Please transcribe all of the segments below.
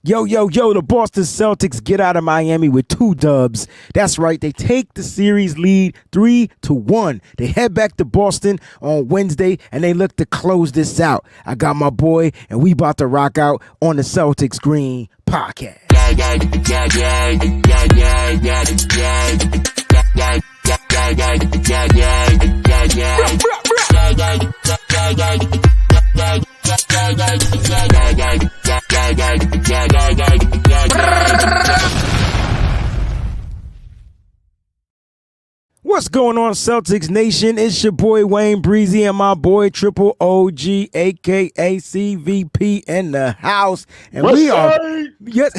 Yo, yo, yo, the Boston Celtics get out of Miami with 2 dubs. That's right, they take the series lead 3-1. They head back to Boston on Wednesday, and they look to close this out. I got my boy, and we about to rock out on the Celtics Green podcast. What's going on, Celtics Nation? It's your boy WayneBreezie and my boy Triple OG, aka CVP, in the house, and we are yes.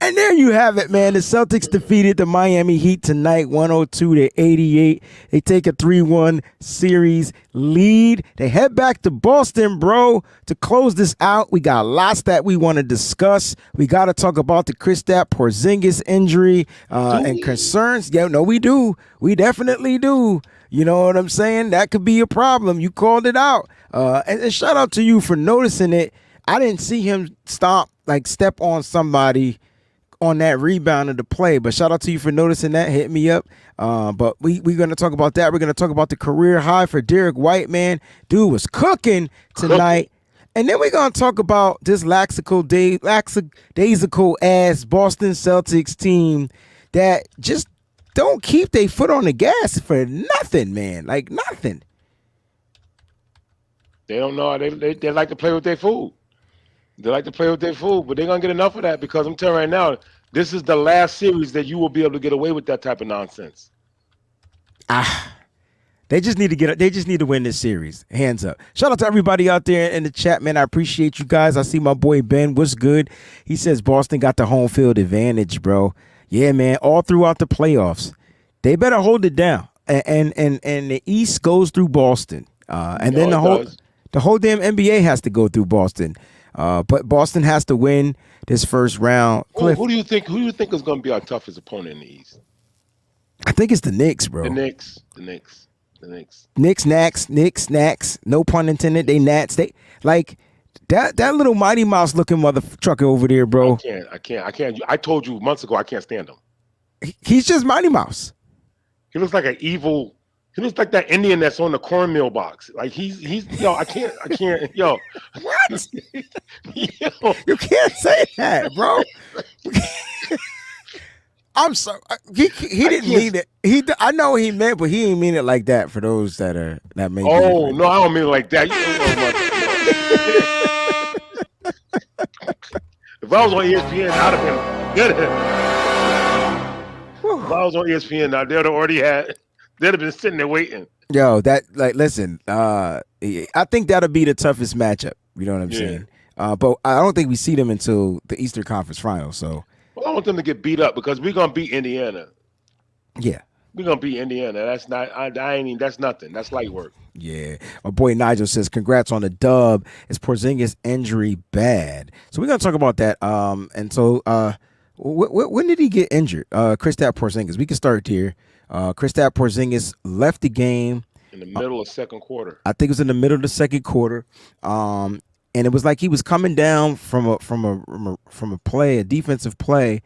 And there you have it, man. The Celtics defeated the Miami Heat tonight, 102-88. They take a 3-1 series lead. They head back to Boston, bro, to close this out. We got lots that we want to discuss. We got to talk about the Kristap Porzingis injury and concerns. Yeah, no, we do. We definitely do. You know what I'm saying? That could be a problem. You called it out. And shout out to you for noticing it. I didn't see him step on somebody on that rebound of the play, but shout out to you for noticing that. Hit me up. But we're going to talk about that. We're going to talk about the career high for Derek White, man. Dude was cooking tonight. And then we're going to talk about this lackadaisical ass Boston Celtics team that just don't keep their foot on the gas for nothing, man. Like nothing. They don't know. They like to play with their food. They like to play with their food, but they're going to get enough of that because I'm telling you right now, this is the last series that you will be able to get away with that type of nonsense. They just need to win this series. Hands up. Shout out to everybody out there in the chat, man. I appreciate you guys. I see my boy Ben. What's good? He says Boston got the home field advantage, bro. Yeah, man. All throughout the playoffs. They better hold it down. And the East goes through Boston. And then the whole damn NBA has to go through Boston. But Boston has to win this first round. Who do you think is going to be our toughest opponent in the East? I think it's the Knicks, bro. The Knicks. Knicks, Knacks. No pun intended. They Nats. They like that little Mighty Mouse looking mother trucker over there, bro. I can't. I told you months ago I can't stand him. He's just Mighty Mouse. He looks like an evil. He looks like that Indian that's on the cornmeal box. Like he's yo. I can't. Yo, what? Yo. You can't say that, bro. I'm sorry. He didn't mean it. I know what he meant, but he didn't mean it like that. For those that may. Oh no, I don't mean it like that. If I was on ESPN, I'd have been good. If I was on ESPN, now they'd have been sitting there waiting. Yo, listen. I think that'll be the toughest matchup. You know what I'm saying? But I don't think we see them until the Eastern Conference Finals. So. Well, I want them to get beat up because we're gonna beat Indiana. Yeah, we're gonna beat Indiana. That's not. I ain't even. That's nothing. That's light work. Yeah, my boy Nigel says, "Congrats on the dub. Is Porzingis injury bad?" So we're gonna talk about that. And so, when did he get injured? Kristap Porzingis. We can start here. Kristap Porzingis left the game in the middle of second quarter. I think it was in the middle of the second quarter. And it was like he was coming down from a play, a defensive play,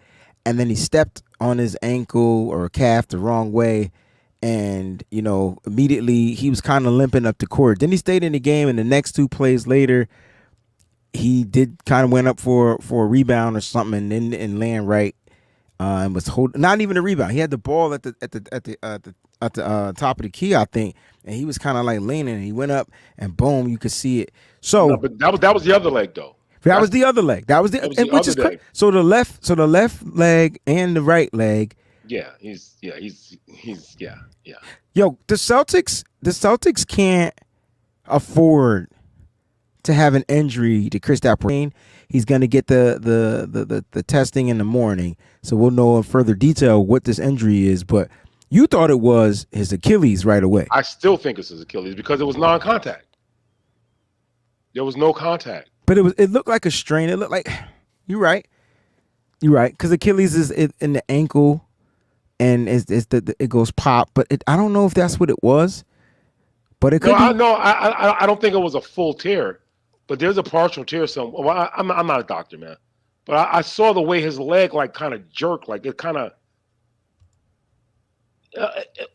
and then he stepped on his ankle or calf the wrong way, and immediately he was kind of limping up the court. Then he stayed in the game, and the next 2 plays later, he did kind of went up for a rebound or something, and land right, and was holding not even a rebound. He had the ball at the top of the key, I think, and he was kind of like leaning. And he went up, and boom, you could see it. So, but that was the other leg, though. That was the other leg. That was so the left leg and the right leg. Yeah, he's. Yo, the Celtics can't afford to have an injury to Kristap Porzingis. He's going to get the testing in the morning, so we'll know in further detail what this injury is. But you thought it was his Achilles right away. I still think it's his Achilles because it was non-contact. There was no contact. But it looked like a strain. It looked like you're right. Because Achilles is in the ankle, and it goes pop. But I don't know if that's what it was. But it could. I don't think it was a full tear. but there's a partial tear somewhere. Well, I'm not a doctor, man, but I saw the way his leg like kind of jerked, like it kind of,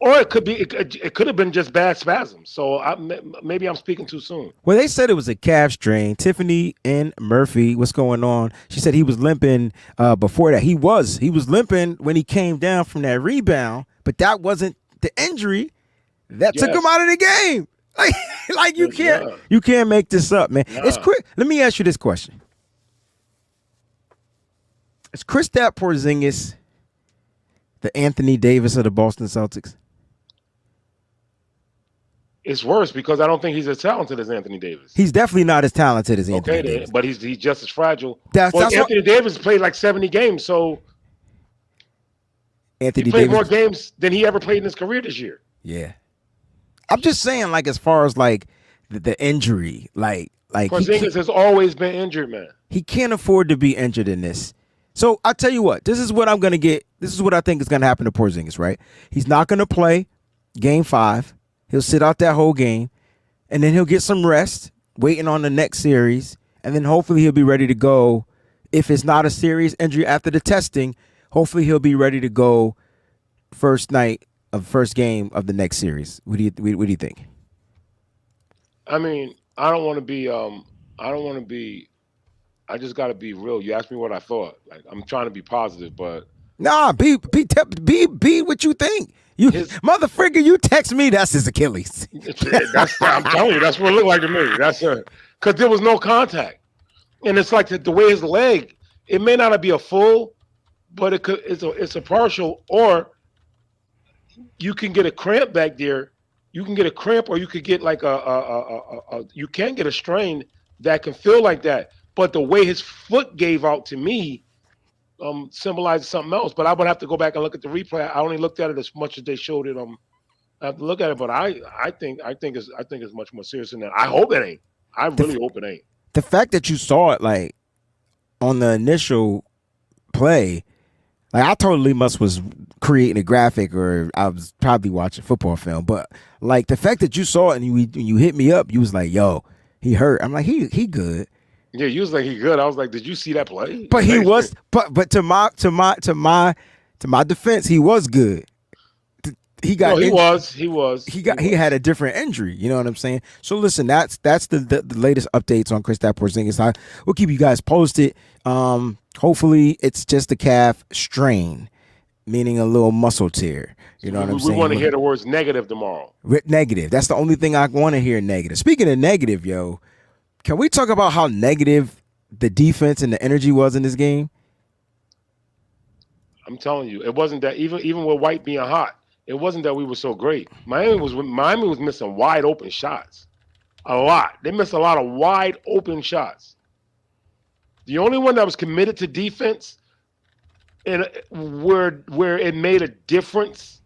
or it could have been just bad spasms. So maybe I'm speaking too soon. Well, they said it was a calf strain. Tiffany and Murphy, what's going on? She said he was limping before that. He was limping when he came down from that rebound, but that wasn't the injury that took him out of the game. Like you can't make this up, man. Nah. It's quick. Let me ask you this question: is Kristap Porzingis the Anthony Davis of the Boston Celtics? It's worse because I don't think he's as talented as Anthony Davis. He's definitely not as talented as Anthony Davis. But he's just as fragile. Anthony Davis played like 70 games, so he played more games than he ever played in his career this year. Yeah. I'm just saying, like, as far as like the injury, like Porzingis has always been injured, man. He can't afford to be injured in this. So I tell you what, this is what I'm gonna get. This is what I think is gonna happen to Porzingis, right? He's not gonna play Game 5. He'll sit out that whole game, and then he'll get some rest, waiting on the next series, and then hopefully he'll be ready to go. If it's not a serious injury after the testing, hopefully he'll be ready to go first game of the next series. What do you think? I mean, I don't want to be. I just got to be real. You asked me what I thought. Like, I'm trying to be positive, but nah, be what you think. Motherfucker, you text me. That's his Achilles. I'm telling you, that's what it looked like to me. That's because there was no contact, and it's like the way his leg. It may not be a full, but it's a partial, or you can get a cramp back there. You can get a cramp, or you could get like you can get a strain that can feel like that. But the way his foot gave out to me symbolizes something else. But I would have to go back and look at the replay. I only looked at it as much as they showed it. I have to look at it, but I think it's much more serious than that. I hope it ain't. I really hope it ain't. The fact that you saw it like on the initial play, like I totally was creating a graphic, or I was probably watching football film. But like the fact that you saw it and you hit me up, you was like, "Yo, he hurt." I'm like, "He good." Yeah, you was like, "He good." I was like, "Did you see that play?" But he was. But to my defense, he was good. He got. No, he was. He had a different injury. You know what I'm saying? So listen, that's the latest updates on Kristap Porzingis. We'll keep you guys posted. Hopefully, it's just a calf strain, meaning a little muscle tear. You know what I'm saying? We want to hear the words negative tomorrow. Negative. That's the only thing I want to hear. Negative. Speaking of negative, yo, can we talk about how negative the defense and the energy was in this game? I'm telling you, it wasn't that even with White being hot. It wasn't that we were so great. Miami was missing wide open shots, a lot. They missed a lot of wide open shots. The only one that was committed to defense and where it made a difference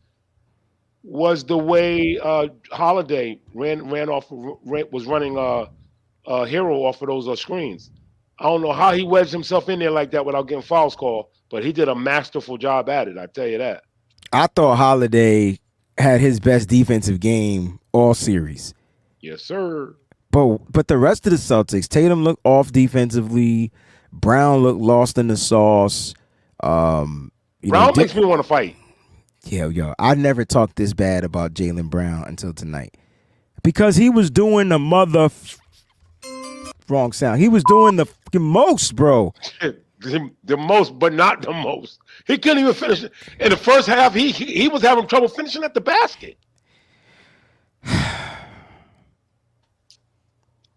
was the way Holiday was running Hero off of those screens. I don't know how he wedged himself in there like that without getting fouls called, but he did a masterful job at it. I tell you that. I thought Holiday had his best defensive game all series. Yes, sir. But the rest of the Celtics, Tatum looked off defensively. Brown looked lost in the sauce. Brown makes me want to fight. Yo, I never talked this bad about Jaylen Brown until tonight. Because he was doing the wrong sound. He was doing the fucking most, bro. The most, but not the most. He couldn't even finish it. In the first half, he was having trouble finishing at the basket.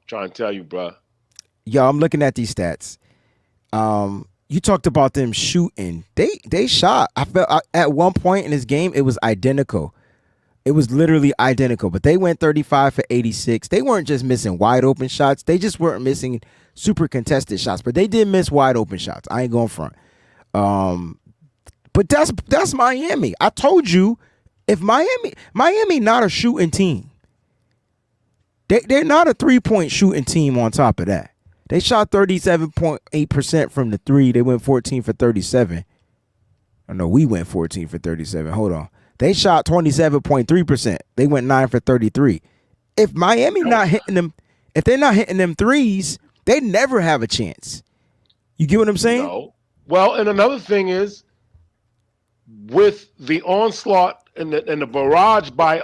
Trying to tell you, bro. Yo, I'm looking at these stats. You talked about them shooting. They shot. I felt at one point in this game it was identical. It was literally identical. But they went 35 for 86. They weren't just missing wide open shots. They just weren't missing super contested shots. But they did miss wide open shots. I ain't going front. But that's Miami. I told you, if Miami not a shooting team. They're not a 3-point shooting team on top of that. They shot 37.8% from the three. They went 14 for 37. Oh, no, we went 14 for 37. Hold on. They shot 27.3%. They went 9 for 33. If Miami not hitting them, If they're not hitting them threes, they never have a chance. You get what I'm saying? No. Well, and another thing is with the onslaught and the barrage by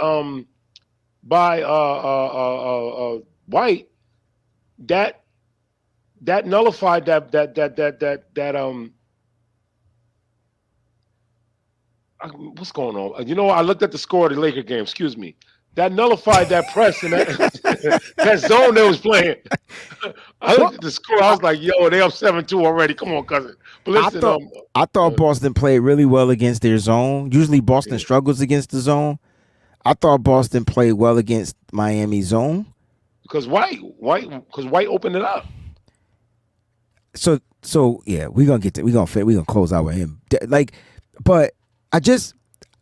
White, that nullified that what's going on? You know, I looked at the score of the Laker game. Excuse me. That nullified that press and that that zone they was playing. I looked at the score. I was like, "Yo, they up 7-2 already. Come on, cousin." But I listen, thought I thought Boston played really well against their zone. Usually Boston yeah. struggles against the zone. I thought Boston played well against Miami zone. Because White opened it up. So yeah, we're gonna close out with him. But I just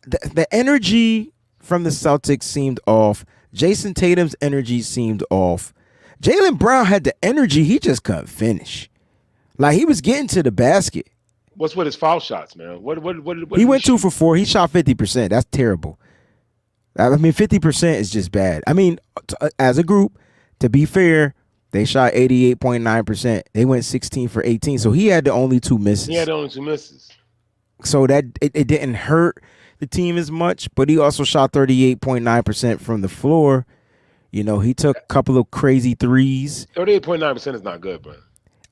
the energy from the Celtics seemed off. Jason Tatum's energy seemed off. Jaylen Brown had the energy, he just couldn't finish. Like he was getting to the basket. What's with his foul shots, man? What He went 2 for 4. He shot 50%. That's terrible. I mean, 50% is just bad. I mean, as a group, to be fair, they shot 88.9%. They went 16 for 18. So he had the only 2 misses. He had the only 2 misses. So that it didn't hurt the team as much, but he also shot 38.9% from the floor. You know, he took a couple of crazy threes. 38.9% is not good, bro.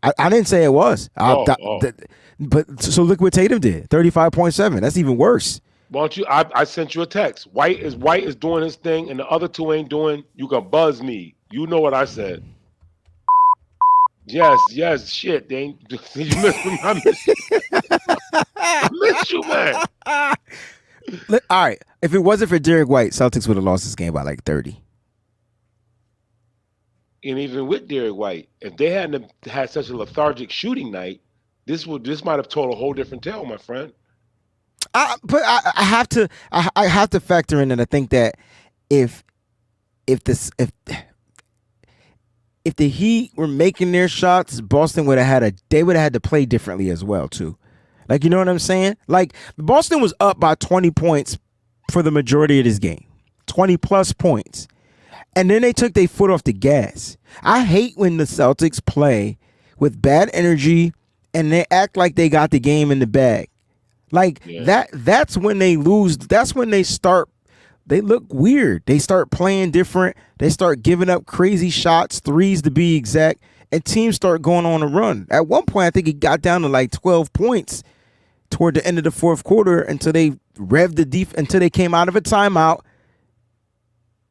I didn't say it was. But so look what Tatum did. 35.7. That's even worse. Why don't you? I sent you a text. White is doing his thing, and the other 2 ain't doing. You can buzz me. You know what I said. Yes. Shit, they ain't. You missed me. I miss you. I miss you, man. All right. If it wasn't for Derek White, Celtics would have lost this game by like 30. And even with Derek White, if they hadn't had such a lethargic shooting night, this might have told a whole different tale, my friend. But I have to factor in, and I think that if the Heat were making their shots, Boston would have had to play differently as well too. Like, you know what I'm saying? Like, Boston was up by 20 points for the majority of this game, 20 plus points, and then they took their foot off the gas. I hate when the Celtics play with bad energy and they act like they got the game in the bag. Like that's when they lose. That's when they look weird. They start playing different. They start giving up crazy shots, threes to be exact, and teams start going on a run. At one point, I think it got down to like 12 points toward the end of the fourth quarter until they revved until they came out of a timeout,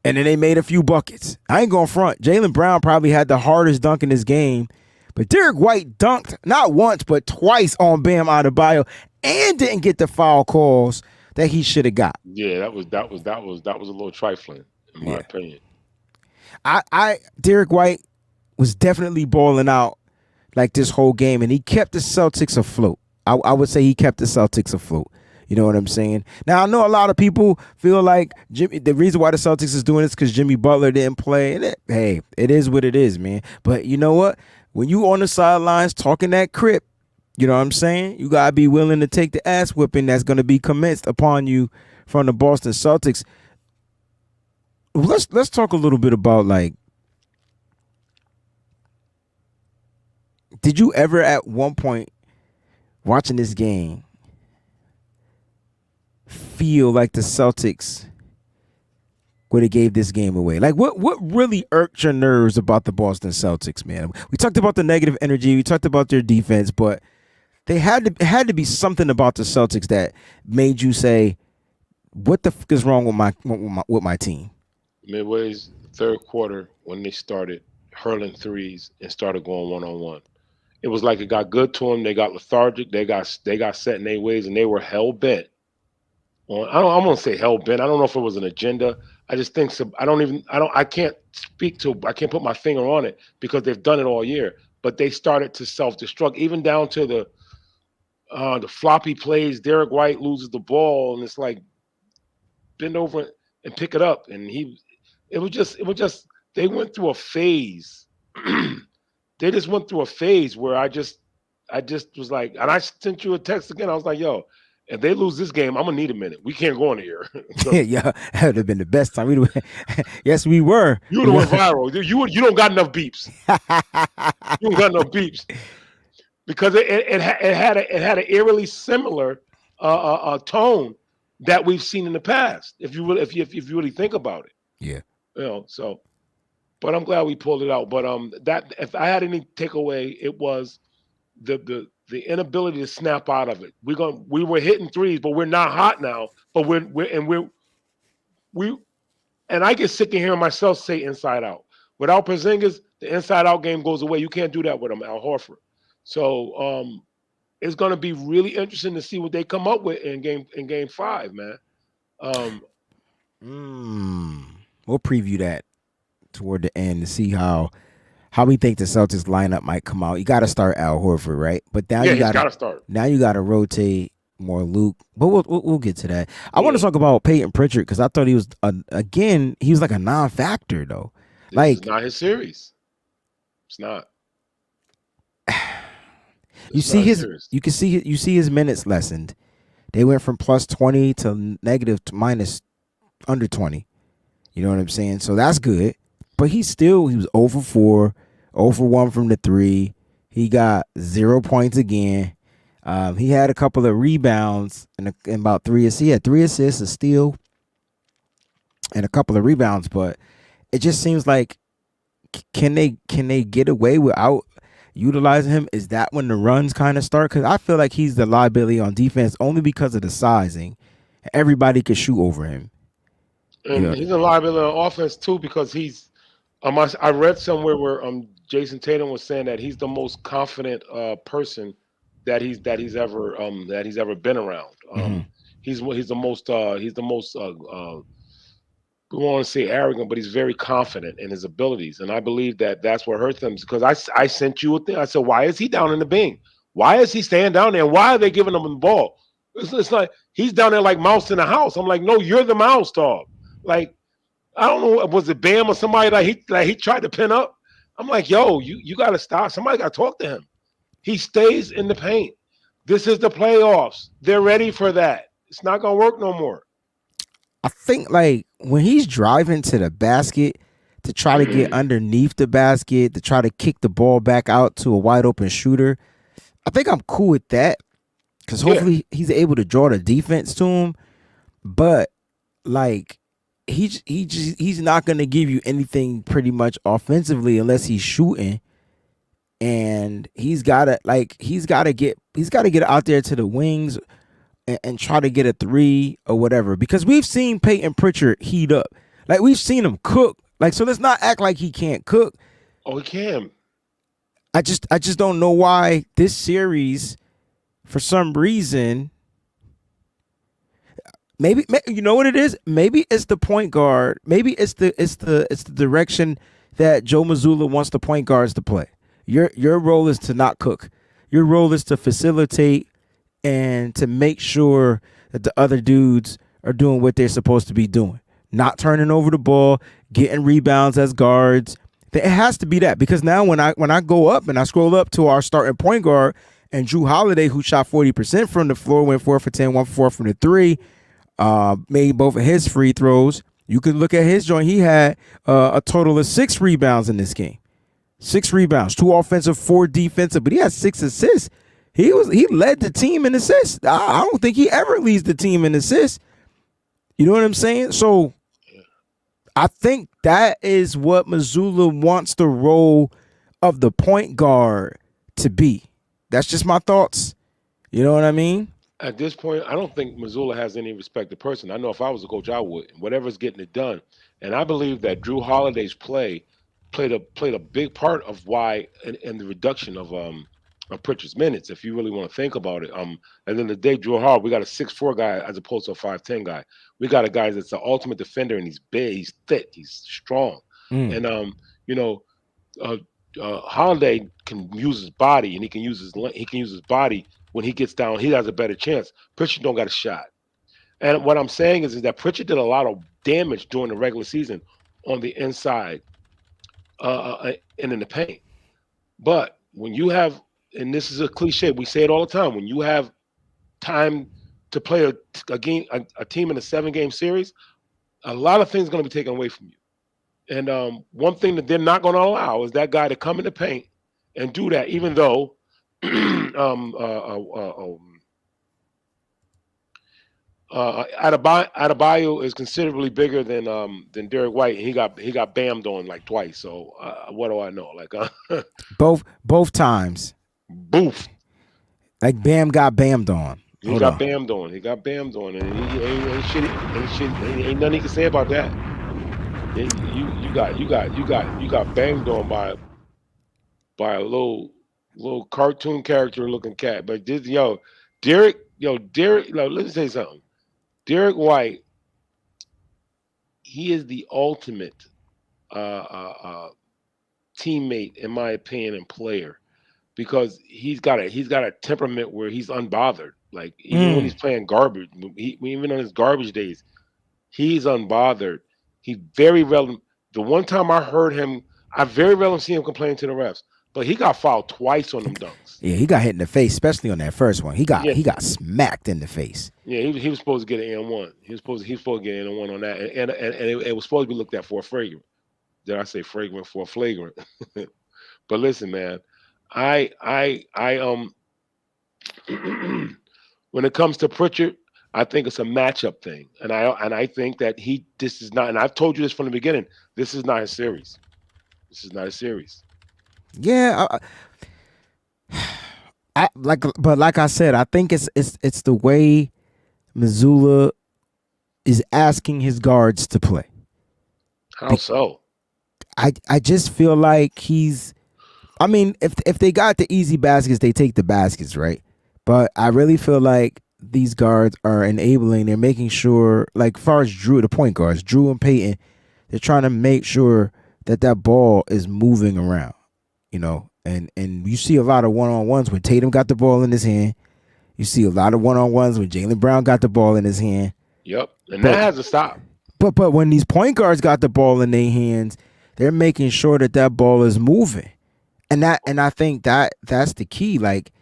and then they made a few buckets. I ain't going front. Jaylen Brown probably had the hardest dunk in this game, but Derek White dunked not once but twice on B.A.M. Adebayo and didn't get the foul calls that he should have got. Yeah, that was a little trifling, in my opinion. Derek White was definitely balling out like this whole game, and he kept the Celtics afloat. I would say he kept the Celtics afloat. You know what I'm saying? Now, I know a lot of people feel like the reason why the Celtics is doing this because Jimmy Butler didn't play. And it is what it is, man. But you know what? When you on the sidelines talking that crip, you know what I'm saying? You got to be willing to take the ass whipping that's going to be commenced upon you from the Boston Celtics. Let's talk a little bit about, like, did you ever at one point watching this game feel like the Celtics would have gave this game away? Like, what really irked your nerves about the Boston Celtics, man? We talked about the negative energy. We talked about their defense, but it had to be something about the Celtics that made you say, what the fuck is wrong with my team? Midway's third quarter, when they started hurling threes and started going one-on-one, it was like it got good to them. They got lethargic. They got set in their ways, and they were hell-bent on, I'm gonna say hell-bent. I don't know if it was an agenda. I just think so. I can't put my finger on it because they've done it all year. But they started to self-destruct, even down to the floppy plays. Derek White loses the ball, and it's like, bend over and pick it up. And it was just they went through a phase. They just went through a phase where I just was like, and I sent you a text again. I was like, yo, If they lose this game, I'm gonna need a minute. We can't go in here. So Yeah, that would have been the best time. Yes, we were. you would have went viral. You don't got enough beeps. You don't got enough beeps because it had an eerily similar tone that we've seen in the past. If you really think about it, Yeah. So. But I'm glad we pulled it out. But that if I had any takeaway, it was the inability to snap out of it. We were hitting threes, but we're not hot now. But we and I get sick of hearing myself say inside out. Without Porzingis, the inside out game goes away. You can't do that with him, Al Horford. So it's going to be really interesting to see what they come up with in game 5, man. We'll preview that toward the end to see how we think the Celtics lineup might come out. You got to start Al Horford, right? But now you got to start. Now you got to rotate more Luke. But we'll get to that. I want to talk about Peyton Pritchard because I thought he was he was like a non-factor though. It's not his series. It's not. You see his minutes lessened. They went from plus 20 to negative to minus under 20. You know what I'm saying? So that's good. But he was 0 for 4, 0 for 1 from the 3. He got 0 points again. He had a couple of rebounds and about 3 assists. He had 3 assists, a steal, and a couple of rebounds. But it just seems like can they get away without utilizing him? Is that when the runs kind of start? Because I feel like he's the liability on defense only because of the sizing. Everybody could shoot over him. And he's a liability on offense too because he's. I read somewhere where Jason Tatum was saying that he's the most confident person that he's ever been around. He's the most we don't want to say arrogant, but he's very confident in his abilities, and I believe that that's what hurt them because I sent you a thing. I said, why is he down in the Bing? Why is he staying down there? And why are they giving him the ball? It's like he's down there like mouse in the house. I'm like, no, you're the mouse, dog. Like. I don't know, was it B.A.M or somebody he tried to pin up? I'm like, yo, you got to stop. Somebody got to talk to him. He stays in the paint. This is the playoffs. They're ready for that. It's not going to work no more. I think, like, when he's driving to the basket to try to get underneath the basket, to try to kick the ball back out to a wide-open shooter, I think I'm cool with that because hopefully he's able to draw the defense to him. But, like, he's not going to give you anything pretty much offensively unless he's shooting, and he's got to get out there to the wings and try to get a 3 or whatever, because we've seen Peyton Pritchard heat up. Like, we've seen him cook. Like, so let's not act like he can't cook. Oh, he can. I just don't know why this series, for some reason. Maybe you know what it is. Maybe it's the point guard. Maybe it's the direction that Joe Mazzulla wants the point guards to play. Your role is to not cook. Your role is to facilitate and to make sure that the other dudes are doing what they're supposed to be doing, not turning over the ball, getting rebounds as guards. It has to be that, because now when I go up and I scroll up to our starting point guard and Drew Holiday, who shot 40% from the floor, went 4 for 10, 1 for 4 from the 3. Made both of his free throws. You could look at his joint. He had a total of 6 rebounds in this game. 6 rebounds, 2 offensive, 4 defensive, but he had 6 assists. He led the team in assists. I don't think he ever leads the team in assists. You know what I'm saying? So I think that is what Mazzulla wants the role of the point guard to be. That's just my thoughts. You know what I mean? At this point, I don't think Mazzulla has any respected person. I know if I was a coach, I would. Whatever's getting it done. And I believe that Drew Holiday's play played a big part of why and the reduction of Pritchard's minutes, if you really want to think about it. And then the day Drew Holiday, we got a 6'4" guy as opposed to a 5'10" guy. We got a guy that's the ultimate defender, and he's big, he's thick, he's strong. And Holiday can use his body, and he can use his body. When he gets down, he has a better chance. Pritchard don't got a shot. And what I'm saying is that Pritchard did a lot of damage during the regular season on the inside and in the paint. But when you have, and this is a cliche, we say it all the time, when you have time to play a game, a team in a 7-game series, a lot of things are going to be taken away from you. And one thing that they're not going to allow is that guy to come in the paint and do that, even though Adebayo is considerably bigger than Derek White, and he got bammed on like twice. So what do I know? Like both times. Boof. Like Bam got bammed on. He got bammed on, and he ain't nothing he can say about that. You got banged on by a little cartoon character looking cat. But this Derek, let me say something. Derek White, he is the ultimate teammate, in my opinion, and player, because he's got a temperament where he's unbothered. Like even when he's playing garbage, even on his garbage days, he's unbothered. He very rarely. The one time I heard him, I very rarely see him complain to the refs. But he got fouled twice on them dunks. Yeah, he got hit in the face, especially on that first one. He got smacked in the face. Yeah, he was supposed to get an N1. He was supposed to get an N1 on that, and it was supposed to be looked at for a flagrant. Did I say flagrant for a flagrant? But listen, man, I when it comes to Pritchard, I think it's a matchup thing, and I think that this is not. And I've told you this from the beginning. This is not a series. This is not a series. Yeah, like I said, I think it's the way Mazzulla is asking his guards to play. How so? I just feel like he's. I mean, if they got the easy baskets, they take the baskets, right? But I really feel like these guards are enabling. They're making sure, like, as far as Drew, the point guards, Drew and Peyton, they're trying to make sure that ball is moving around, and you see a lot of one-on-ones when Tatum got the ball in his hand. You see a lot of one-on-ones when Jaylen Brown got the ball in his hand. Yep, and that has to stop. But when these point guards got the ball in their hands, they're making sure that ball is moving, and I think that's the key. Like,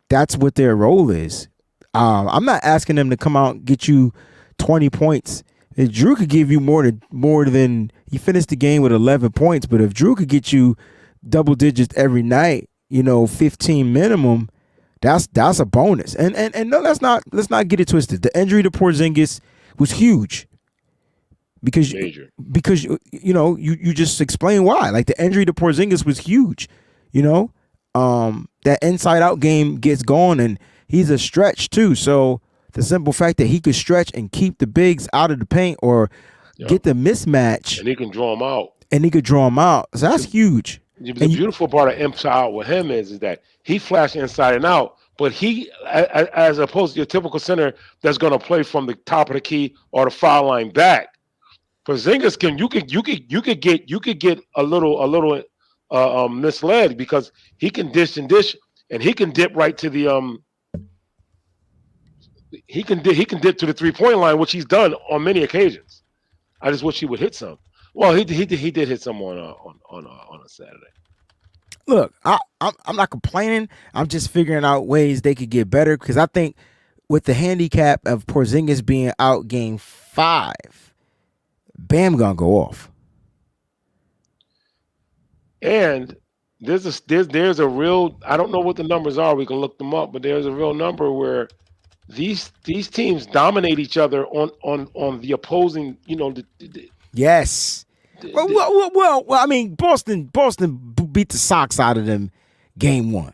that's what their role is. I'm not asking them to come out and get you 20 points. If Drew could give you more than he finished the game with 11 points, but if Drew could get you double digits every night, 15 minimum, that's a bonus. And no, let's not get it twisted. The injury to Porzingis was huge. Because you just explained why. Like, the injury to Porzingis was huge. That inside out game gets going, and he's a stretch too. So the simple fact that he could stretch and keep the bigs out of the paint or get the mismatch, and he can draw them out, So that's huge. The beautiful part of inside out with him is that he flashes inside and out, but he, as opposed to your typical center that's going to play from the top of the key or the foul line back, Porzingis you could get a little misled, because he can dish, and he can dip right to the he can dip to the 3-point line, which he's done on many occasions. I just wish he would hit some. Well, he did hit some on a Saturday. Look, I'm not complaining. I'm just figuring out ways they could get better, because I think with the handicap of Porzingis being out game 5, Bam gonna go off. And there's a real, I don't know what the numbers are. We can look them up, but there's a real number where these teams dominate each other on the opposing. Yes. Well, I mean, Boston beat the socks out of them game 1.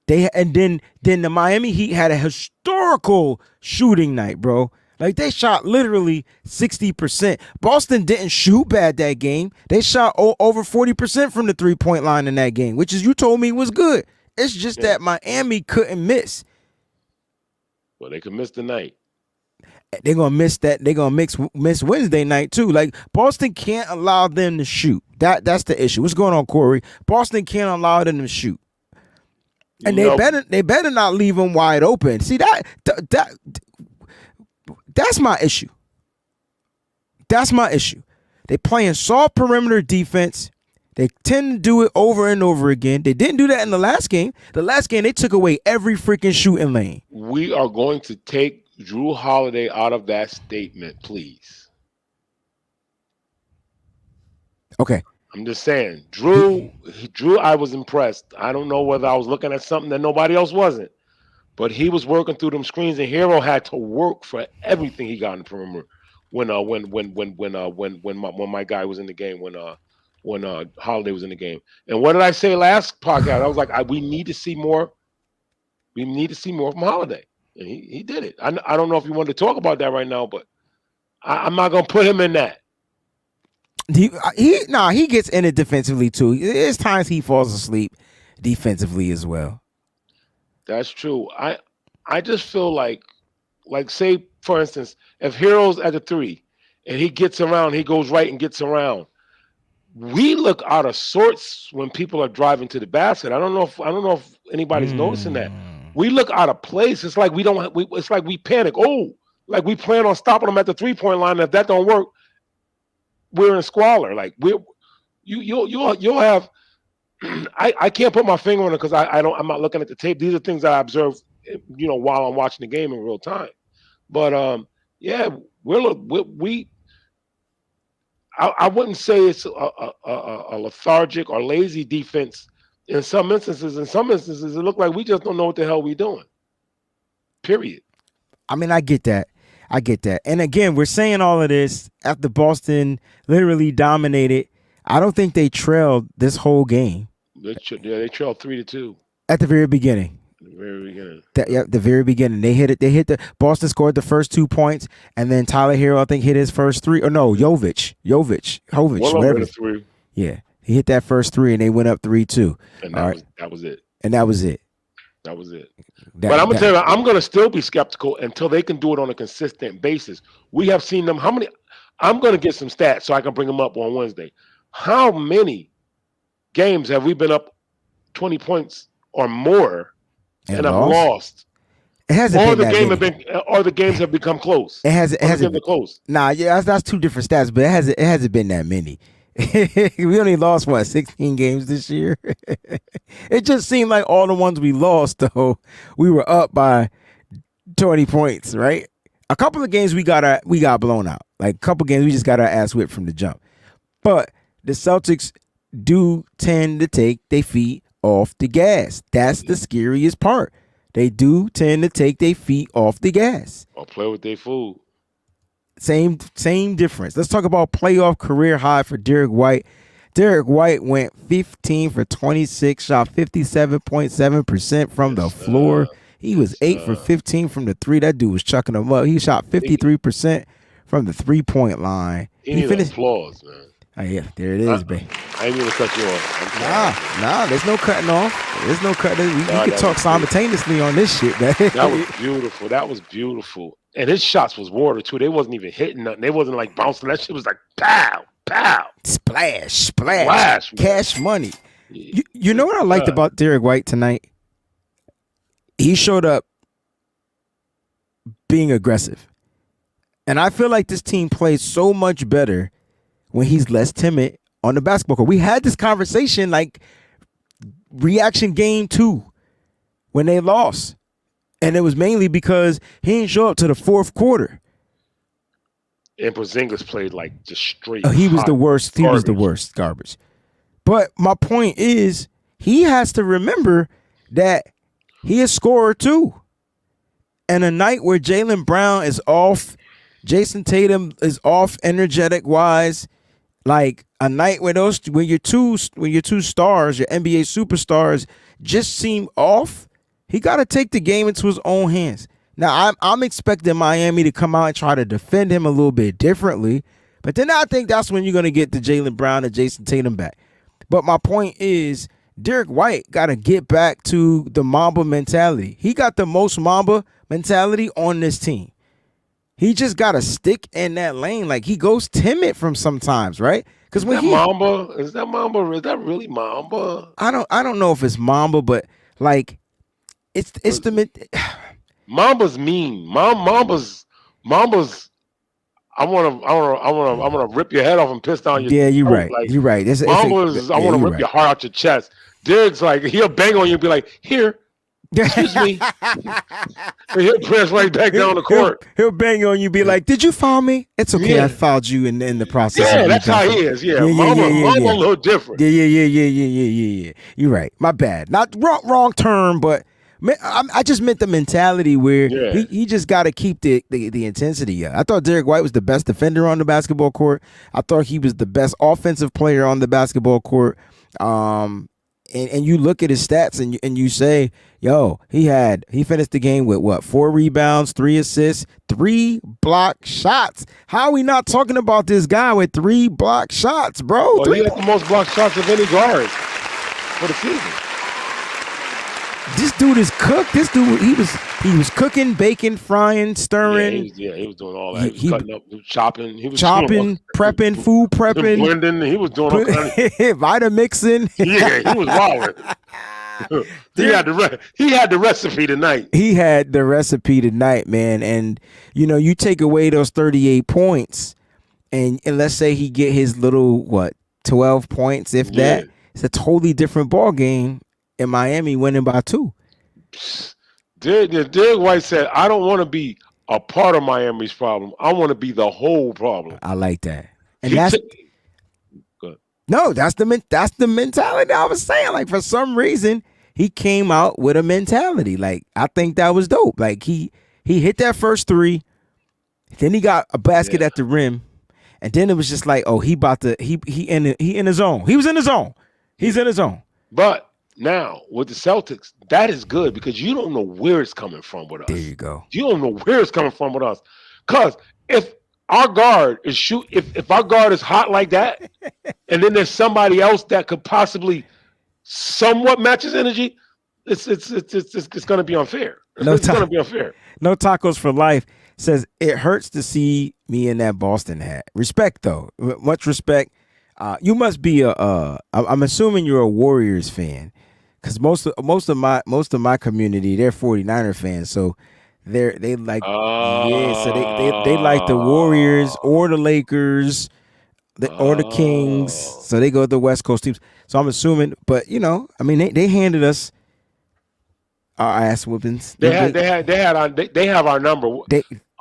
Then the Miami Heat had a historical shooting night, bro. Like, they shot literally 60%. Boston didn't shoot bad that game. They shot over 40% from the 3-point line in that game, which, as you told me, was good. It's just that Miami couldn't miss. Well, they could miss the night. They're gonna miss that. They're gonna miss Wednesday night too. Like, Boston can't allow them to shoot. That's the issue. What's going on, Corey? Boston can't allow them to shoot, and they better not leave them wide open. See, that's my issue. That's my issue. They playing soft perimeter defense. They tend to do it over and over again. They didn't do that in the last game. The last game, they took away every freaking shooting lane. We are going to take Drew Holiday out of that statement, please. Okay. I'm just saying, Drew, I was impressed. I don't know whether I was looking at something that nobody else wasn't, but he was working through them screens, and Hero had to work for everything he got in the perimeter. When my guy was in the game, when Holiday was in the game. And what did I say last podcast? I was like, we need to see more. We need to see more from Holiday, and he did it. I don't know if you wanted to talk about that right now, but I'm not gonna put him in that. He gets in it defensively too. There's times he falls asleep defensively as well. That's true. I just feel like say for instance, if Hero's at the 3 and he gets around, he goes right and gets around. We look out of sorts when people are driving to the basket. I don't know if anybody's noticing that. We look out of place. It's like it's like we panic. Oh, like we plan on stopping them at the 3-point line. And if that don't work, we're in squalor. Like you'll have. I can't put my finger on it because I'm not looking at the tape. These are things that I observe, while I'm watching the game in real time. But yeah, I wouldn't say it's a lethargic or lazy defense. In some instances, it looked like we just don't know what the hell we're doing. Period. I mean, I get that. And again, we're saying all of this after Boston literally dominated. I don't think they trailed this whole game. They trailed 3-2 at the very beginning. The very beginning. The very beginning. They hit it. Boston scored the first 2 points, and then Tyler Hero, I think, hit his first 3. Or no, Jovic, whatever. 3. Yeah, he hit that first 3, and they went up 3-2. And that was it. And that was it. That was it. But I'm gonna tell you, I'm gonna still be skeptical until they can do it on a consistent basis. We have seen them. How many? I'm gonna get some stats so I can bring them up on Wednesday. How many games have we been up 20 points or more and have lost? It hasn't or been the game many. or the games have become close. It hasn't been close. Nah, yeah, that's 2 different stats, but it hasn't been that many. We only lost 16 games this year. It just seemed like all the ones we lost, though, we were up by 20 points, right? A couple of games we got blown out. Like a couple games we just got our ass whipped from the jump. But the Celtics do tend to take their feet off the gas. That's the scariest part. They do tend to take their feet off the gas. Or play with their food. Same difference. Let's talk about playoff career high for Derek White. Derek White went 15 for 26, shot 57.7% from the floor. He was 8 for 15 from the 3. That dude was chucking them up. He shot 53% from the 3-point line. He finished applause, man. Oh, yeah, there it is, babe. I ain't gonna cut you off. Nah, there's no cutting off. There's no cutting. We can talk simultaneously on this shit, man. That was beautiful. And his shots was water too. They wasn't even hitting nothing. They wasn't like bouncing. That shit was like pow, pow, splash, cash money. Yeah. You know what I liked about Derek White tonight? He showed up being aggressive, and I feel like this team plays so much better when he's less timid on the basketball court. We had this conversation like reaction game 2 when they lost. And it was mainly because he didn't show up to the 4th quarter. And Porzingis played like just straight. He was the worst. He was the worst garbage. But my point is, he has to remember that he is a scorer too. And a night where Jaylen Brown is off, Jason Tatum is off energetic wise, like a night where when your two stars, your NBA superstars, just seem off. He got to take the game into his own hands. Now, I'm expecting Miami to come out and try to defend him a little bit differently, but then I think that's when you're going to get the Jaylen Brown and Jason Tatum back. But my point is, Derek White got to get back to the Mamba mentality. He got the most Mamba mentality on this team. He just got to stick in that lane. Like, he goes timid from sometimes, right? Because when Mamba, is that really Mamba? I don't know if it's Mamba, but like, it's the Mamba's mean. Mamba's I want to rip your head off and piss down your Yeah, you're throat. right. Like You're right. Mamba's, I want to you're rip right. your heart out your chest. Derek's like he'll bang on you and be like, "Here, excuse me," and he'll press right back down the court. He'll bang on you, be like, "Did you foul me? It's okay. Yeah. I fouled you in the process Yeah, of you that's how dunking." he is. Yeah, Mamba a little different. Yeah. You're right. My bad. Not wrong term, but I just meant the mentality where he just got to keep the intensity up. I thought Derek White was the best defender on the basketball court. I thought he was the best offensive player on the basketball court. And you look at his stats and you say, yo, he finished the game with what, 4 rebounds, 3 assists, 3 block shots. How are we not talking about this guy with 3 block shots, bro? Well, he had the most block shots of any guard for the season. This dude is cooked. This dude, he was cooking, baking, frying, stirring. Yeah, he was doing all that. He was cutting up, chopping. He was prepping, food prepping, blending. He was doing all kinds of Vitamixing. Yeah, he was wilding. He had the recipe tonight. He had the recipe tonight, man. And you take away those 38 points, and let's say he get his little 12 points, if that. It's a totally different ball game. In Miami, winning by 2. Derek White said, "I don't want to be a part of Miami's problem. I want to be the whole problem." I like that, and that's the mentality I was saying. Like, for some reason, he came out with a mentality. Like, I think that was dope. Like, he hit that first 3, then he got a basket at the rim, and then it was just like, oh, he in his zone. He was in his zone. He's in his zone. But now, with the Celtics, that is good because you don't know where it's coming from with us. There you go. You don't know where it's coming from with us. Because if our guard is if our guard is hot like that, and then there's somebody else that could possibly somewhat match his energy, it's going to be unfair. It's going to be unfair. No Tacos for Life says, it hurts to see me in that Boston hat. Respect, though. Much respect. You must be I'm assuming you're a Warriors fan. Because most of my community, they're 49er fans, so they like so they like the Warriors or the Lakers or the Kings, so they go to the West Coast teams. So I'm assuming, but I mean they handed us our ass whoopings. They have our number.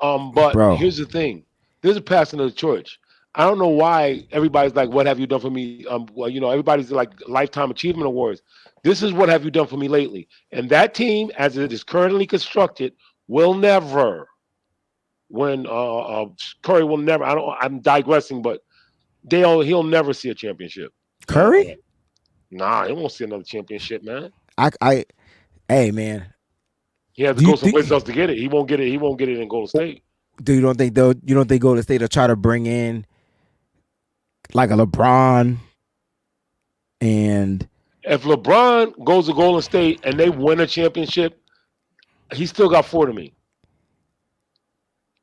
But bro, here's the thing: there's a passing of the torch. I don't know why everybody's like, "What have you done for me?" Everybody's like lifetime achievement awards. This is what have you done for me lately? And that team, as it is currently constructed, will never win. Curry will never. I'm digressing, but he'll never see a championship. Curry? Nah, he won't see another championship, man. Hey, man. He has to go someplace else to get it. He won't get it. He won't get it in Golden State. You don't think Golden State will try to bring in like a LeBron and? If LeBron goes to Golden State and they win a championship, he still got 4 to me.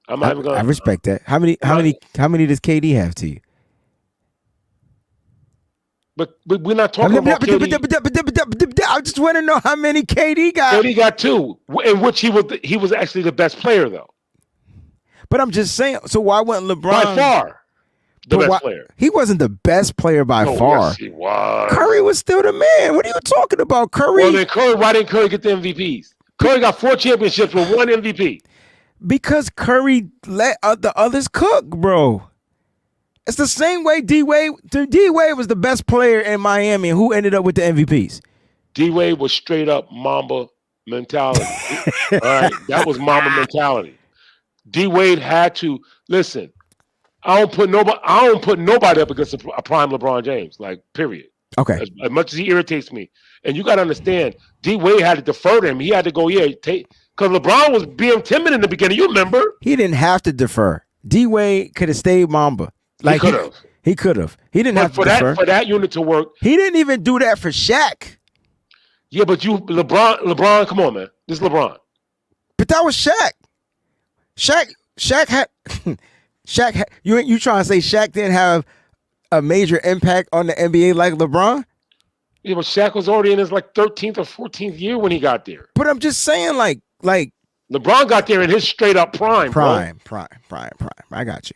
I respect that. How many does KD have to you? But we're not talking about KD. I just want to know how many KD got. KD got 2, in which he was actually the best player though. But I'm just saying. So why wasn't LeBron by far the best player? He wasn't the best player by far. Yes, he was. Curry was still the man. What are you talking about, Curry? Well, then why didn't Curry get the MVPs? Curry got 4 championships with 1 MVP. Because Curry let the others cook, bro. It's the same way D-Wade was the best player in Miami, and who ended up with the MVPs? D-Wade was straight up Mamba mentality. All right, that was Mamba mentality. D-Wade had to listen. I don't put nobody up against a prime LeBron James. Like, period. Okay. As much as he irritates me, and you got to understand, D-Wade had to defer to him. He had to go, because LeBron was being timid in the beginning. You remember? He didn't have to defer. D-Wade could have stayed Mamba. Like, he could have. He didn't have to defer. For that unit to work. He didn't even do that for Shaq. Yeah, but LeBron, come on, man. This is LeBron. But that was Shaq. Shaq had you trying to say Shaq didn't have a major impact on the NBA like LeBron? Yeah, but Shaq was already in his 13th or 14th year when he got there. But I'm just saying, like LeBron got there in his straight up prime. Prime. I got you.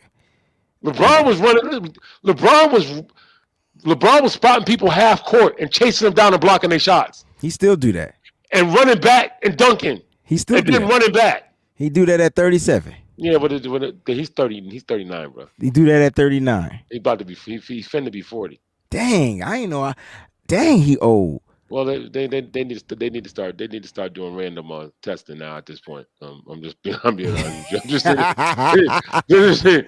LeBron was running. LeBron was spotting people half court and chasing them down and blocking their shots He still do that. and running back and dunking He still and do then that. running back. He do that at 37. Yeah, but he's 30. He's 39, bro. He do that at 39. He's about to be. He's finna be 40. Dang, I ain't know. Dang, he old. Well, they need to start doing random testing now at this point. I'm being honest. I'm just saying,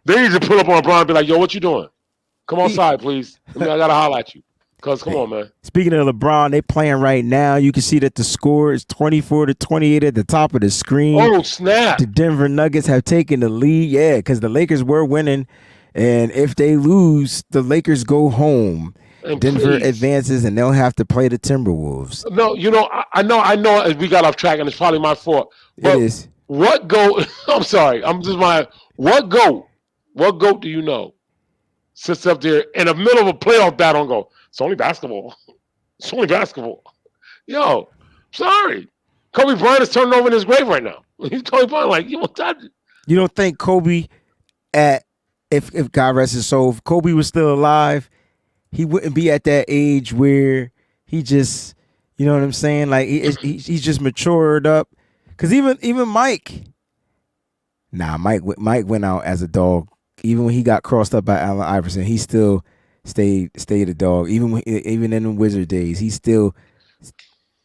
they need to pull up on LeBron and be like, "Yo, what you doing? Come outside, please. I gotta holler at you. Cause come on, man." Speaking of LeBron, they playing right now. You can see that the score is 24-28 at the top of the screen. Oh snap! The Denver Nuggets have taken the lead. Yeah, because the Lakers were winning, and if they lose, the Lakers go home. And Denver please. advances, and they'll have to play the Timberwolves. No, I know. We got off track, and it's probably my fault. But It is. what goat? I'm sorry. What goat do you know sits up there in the middle of a playoff battle and go, "It's only basketball. It's only basketball." Yo, sorry. Kobe Bryant is turning over in his grave right now. He's Kobe Bryant like, You don't think Kobe, if God rest his soul, if Kobe was still alive, he wouldn't be at that age where he just, you know what I'm saying? Like he's just matured up. Cause even Mike went out as a dog. Even when he got crossed up by Allen Iverson, he still stayed a dog. Even in the Wizard days, he still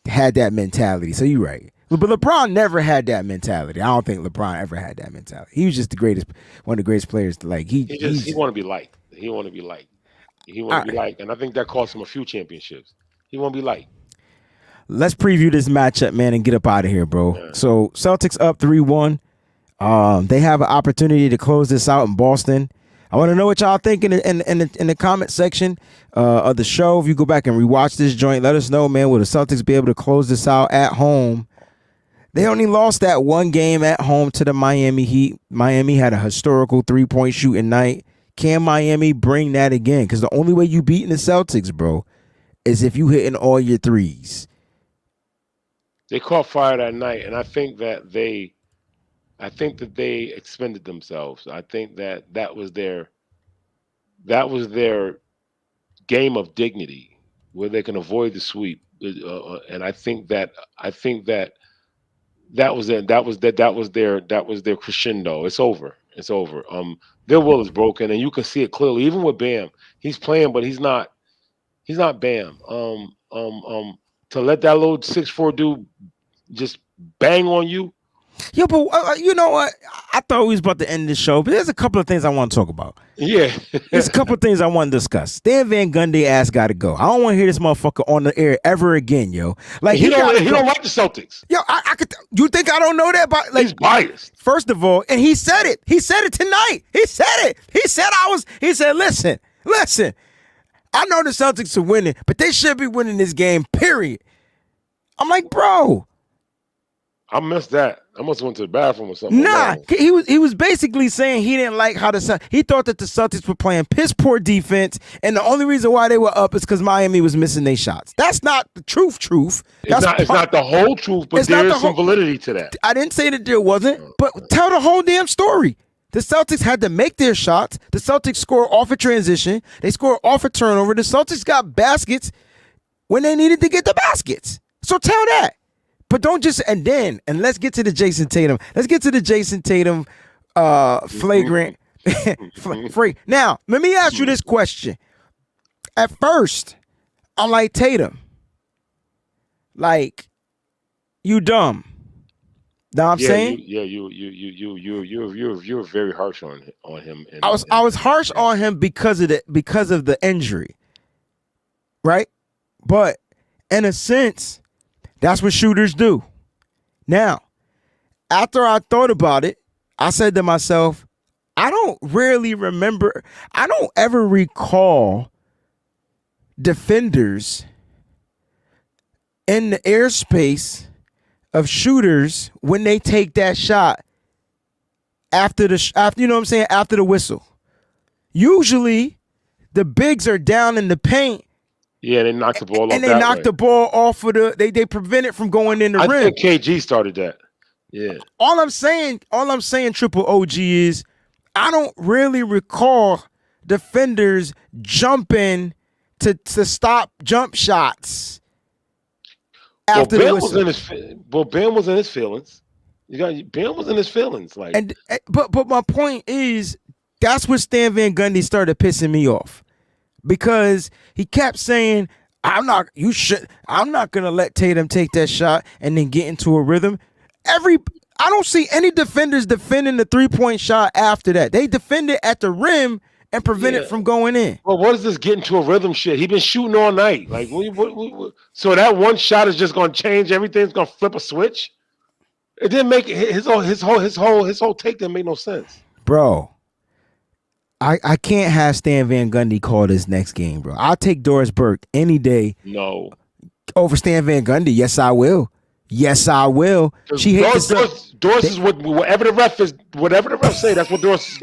had that mentality. So you're right. But LeBron never had that mentality. I don't think LeBron ever had that mentality. He was just one of the greatest players. Like he want to be liked. He want to be liked. He want to be liked, and I think that cost him a few championships. He want to be liked. Let's preview this matchup, man, and get up out of here, bro. Yeah. So Celtics up 3-1. They have an opportunity to close this out in Boston. I want to know what y'all think in the comment section of the show. If you go back and rewatch this joint, let us know, man. Will the Celtics be able to close this out at home? They only lost that one game at home to the Miami Heat. Miami had a historical 3-point shooting night. Can Miami bring that again? Because the only way you beating the Celtics, bro, is if you hitting all your threes. They caught fire that night, and I think that they expended themselves. I think that was their game of dignity, where they can avoid the sweep. And I think that was their crescendo. It's over. It's over. Their will is broken, and you can see it clearly. Even with B.A.M, he's playing, but he's not B.A.M. To let that little 6'4" dude just bang on you. Yo, but you know what? I thought we was about to end this show, but there's a couple of things I want to talk about. Yeah. There's a couple of things I want to discuss. Stan Van Gundy ass got to go. I don't want to hear this motherfucker on the air ever again, yo. Like he don't like the Celtics. Yo, I could. You think I don't know that? But like, he's biased. First of all, and he said it. He said it tonight. He said it. He said, listen. I know the Celtics are winning, but they should be winning this game. Period. I'm like, bro. I missed that. I must have went to the bathroom or something. Nah, he was basically saying he didn't like how he thought that the Celtics were playing piss poor defense, and the only reason why they were up is because Miami was missing their shots. That's not the truth. It's not the whole truth, but there is some validity to that. I didn't say that there wasn't, but tell the whole damn story. The Celtics had to make their shots. The Celtics scored off a transition. They scored off a turnover. The Celtics got baskets when they needed to get the baskets. So tell that. But don't just and let's get to the Jason Tatum. Let's get to the Jason Tatum flagrant. Now, let me ask you this question. At first, I'm like, Tatum, like, you dumb. Know what I'm saying? You were very harsh on him. I was harsh on him because of the injury. Right? But in a sense, that's what shooters do. Now, after I thought about it, I said to myself, I don't ever recall defenders in the airspace of shooters when they take that shot after you know what I'm saying, after the whistle. Usually the bigs are down in the paint. Yeah, they knocked the ball off. And they knocked the ball off of they prevent it from going in the rim. I think KG started that. Yeah. All I'm saying, Triple OG, is I don't really recall defenders jumping to stop jump shots Well, after the Ben was whistle. in his. Well, Ben was in his feelings. Ben was in his feelings. Like, And but my point is that's where Stan Van Gundy started pissing me off because he kept saying, I'm not gonna let Tatum take that shot and then get into a rhythm. I don't see any defenders defending the 3-point shot after that. They defend it at the rim and prevent it from going in. well, what is this getting to a rhythm shit? He been shooting all night. Like, so that one shot is just gonna change everything. It's gonna flip a switch. It didn't make his whole take didn't make no sense. Bro, I can't have Stan Van Gundy call this next game, bro. I'll take Doris Burke any day No. over Stan Van Gundy. Yes, I will. Yes, I will. She hates Doris is whatever the ref say. That's what Doris.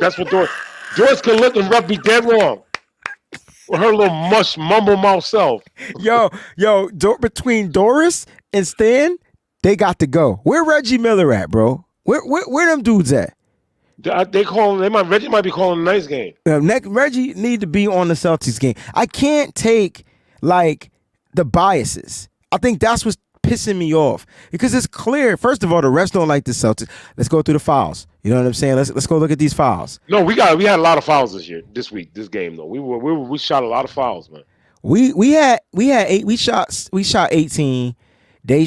Doris can look and ref be dead wrong. With her little mumble mouth self. Between Doris and Stan, they got to go. Where Reggie Miller at, bro? Where them dudes at? Reggie might be calling a nice game. Reggie need to be on the Celtics game. I can't take like the biases. I think that's what's pissing me off because it's clear. First of all, the refs don't like the Celtics. Let's go through the fouls. You know what I'm saying? Let's go look at these fouls. No, we had a lot of fouls this game though. We shot a lot of fouls, man. We had 8. We shot 18. They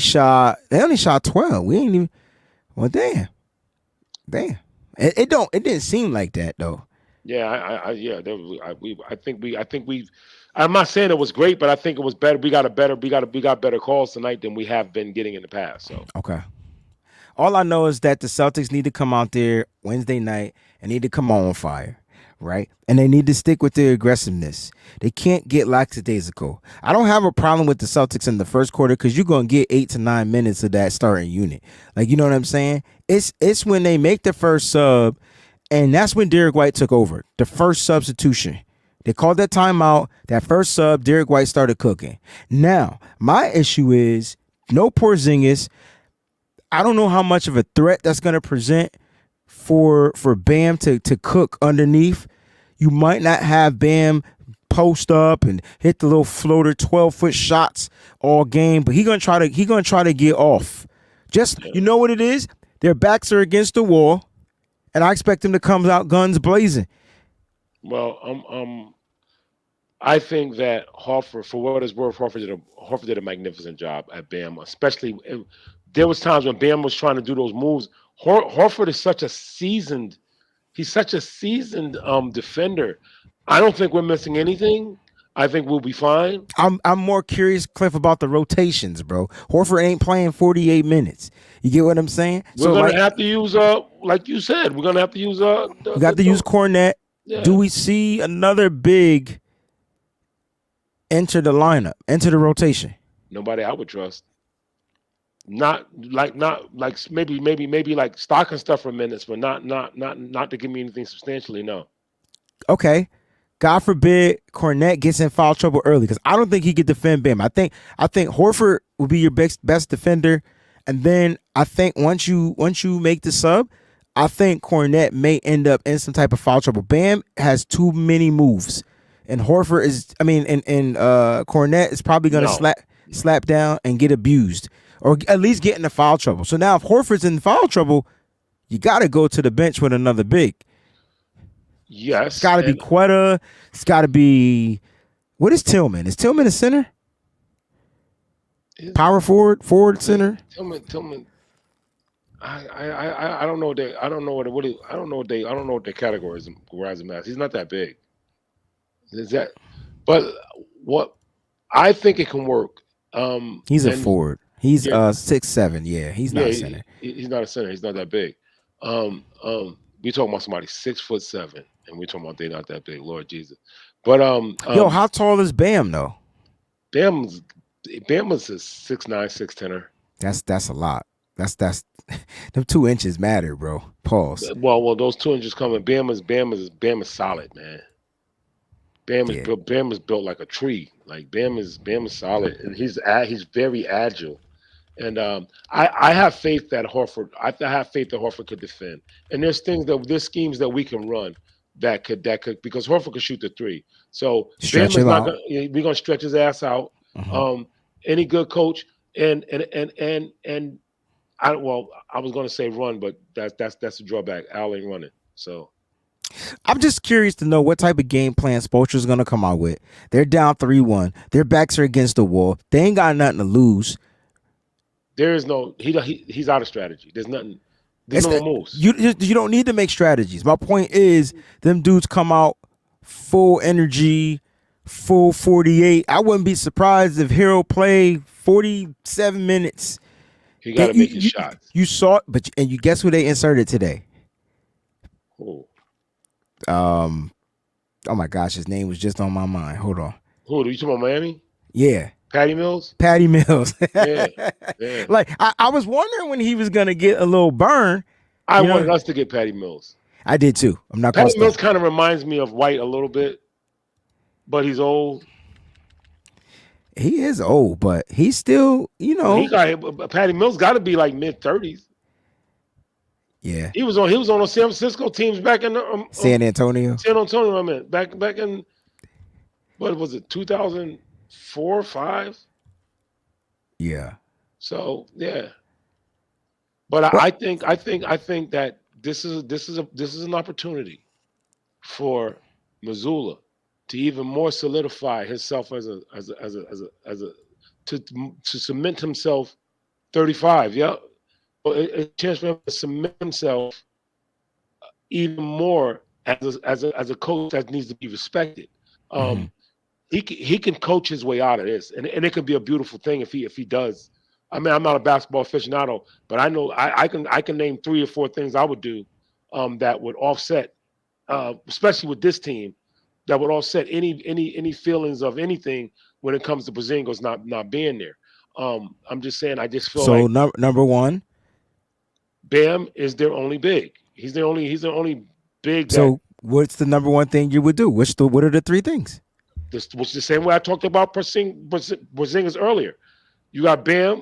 only shot 12. We ain't even. Well, damn. It didn't seem like that though. Yeah, I think we. I'm not saying it was great, but I think it was better. We got better calls tonight than we have been getting in the past. So okay. All I know is that the Celtics need to come out there Wednesday night and need to come on fire, right? And they need to stick with their aggressiveness. They can't get lackadaisical. I don't have a problem with the Celtics in the first quarter because you're gonna get 8 to 9 minutes of that starting unit. Like, you know what I'm saying? It's when they make the first sub, and that's when Derek White took over. The first substitution. They called that timeout. That first sub, Derek White started cooking. Now, my issue is no Porzingis. I don't know how much of a threat that's going to present for B.A.M to cook underneath. You might not have B.A.M post up and hit the little floater 12-foot shots all game, but he gonna try to get off. Just, you know what it is? Their backs are against the wall, and I expect them to come out guns blazing. Well, I think that Horford, for what it's worth, Horford did a magnificent job at B.A.M. Especially, there was times when B.A.M was trying to do those moves. Horford is such a seasoned defender. I don't think we're missing anything. I think we'll be fine. I'm more curious, Cliff, about the rotations, bro. Horford ain't playing 48 minutes. You get what I'm saying? We're gonna have to use like you said, we're gonna have to use we got to use Cornette. Yeah. Do we see another big enter the lineup, enter the rotation? Nobody I would trust. Not like maybe like stock and stuff for minutes, but not to give me anything substantially. No. Okay. God forbid Cornette gets in foul trouble early because I don't think he could defend B.A.M. I think Horford will be your best defender, and then I think once you make the sub, I think Cornette may end up in some type of foul trouble. B.A.M has too many moves, and Horford is. I mean, and Cornette is probably going to slap down and get abused, or at least get into foul trouble. So now if Horford's in foul trouble, you got to go to the bench with another big. Yes. It's got to be Quetta. It's got to be. What is Tillman? Is Tillman a center? Power forward center. Tillman. I don't know what their categories him as. He's not that big. Is that? But what I think it can work. He's a forward. He's 6'7". Yeah, he's not a center. He's not a center. He's not that big. We talking about somebody 6'7", and we talking about they not that big. Lord Jesus. But yo, how tall is B.A.M though? B.A.M was a 6'9", 6'10". That's a lot. That's them 2 inches matter, bro. Pause. Well, those 2 inches coming. B.A.M is solid, man. B.A.M is built like a tree. Like B.A.M is solid, and he's very agile. And I have faith that Horford. I have faith that Horford could defend. And there's schemes that we can run that could because Horford could shoot the three. So Stretch Bam is him not out. gonna. We're gonna stretch his ass out. Mhm. Um, any good coach and I I was gonna say run, but that's a drawback. Al ain't running. So I'm just curious to know what type of game plan Spoelstra's going to come out with. They're down 3-1. Their backs are against the wall. They ain't got nothing to lose. there is no he's out of strategy. There's nothing. There's no moves. You don't need to make strategies. My point is, them dudes come out full energy, full 48. I wouldn't be surprised if Hero played 47 minutes. He got to make his shots. You saw it, and you guess who they inserted today? Who? Oh my gosh, his name was just on my mind. Hold on. Who? Are you talking about Miami? Yeah. Patty Mills? Patty Mills. Yeah. Like, I was wondering when he was going to get a little burn. I wanted us to get Patty Mills. I did too. I'm not Patty Mills kind of reminds me of White a little bit, but he's old. He is old, but he's still, Patty Mills got to be like mid-30s. Yeah. He was on the San Francisco teams back in the, San Antonio. I mean, back in what was it, 2004, 5? Yeah. So yeah. But I think that this is an opportunity for Missoula to even more solidify himself as a to cement himself 35. Yeah. A chance for him to cement himself even more as a coach that needs to be respected. He can coach his way out of this, and it could be a beautiful thing if he does. I mean, I'm not a basketball aficionado, but I know I can name 3 or 4 things I would do that would offset, especially with this team, that would offset any feelings of anything when it comes to Porzingis not being there. I'm just saying, I just feel so like number one. B.A.M is their only big. He's the only big. So what's the number one thing you would do? What are the 3 things? This was the same way I talked about Porzingis earlier. You got B.A.M.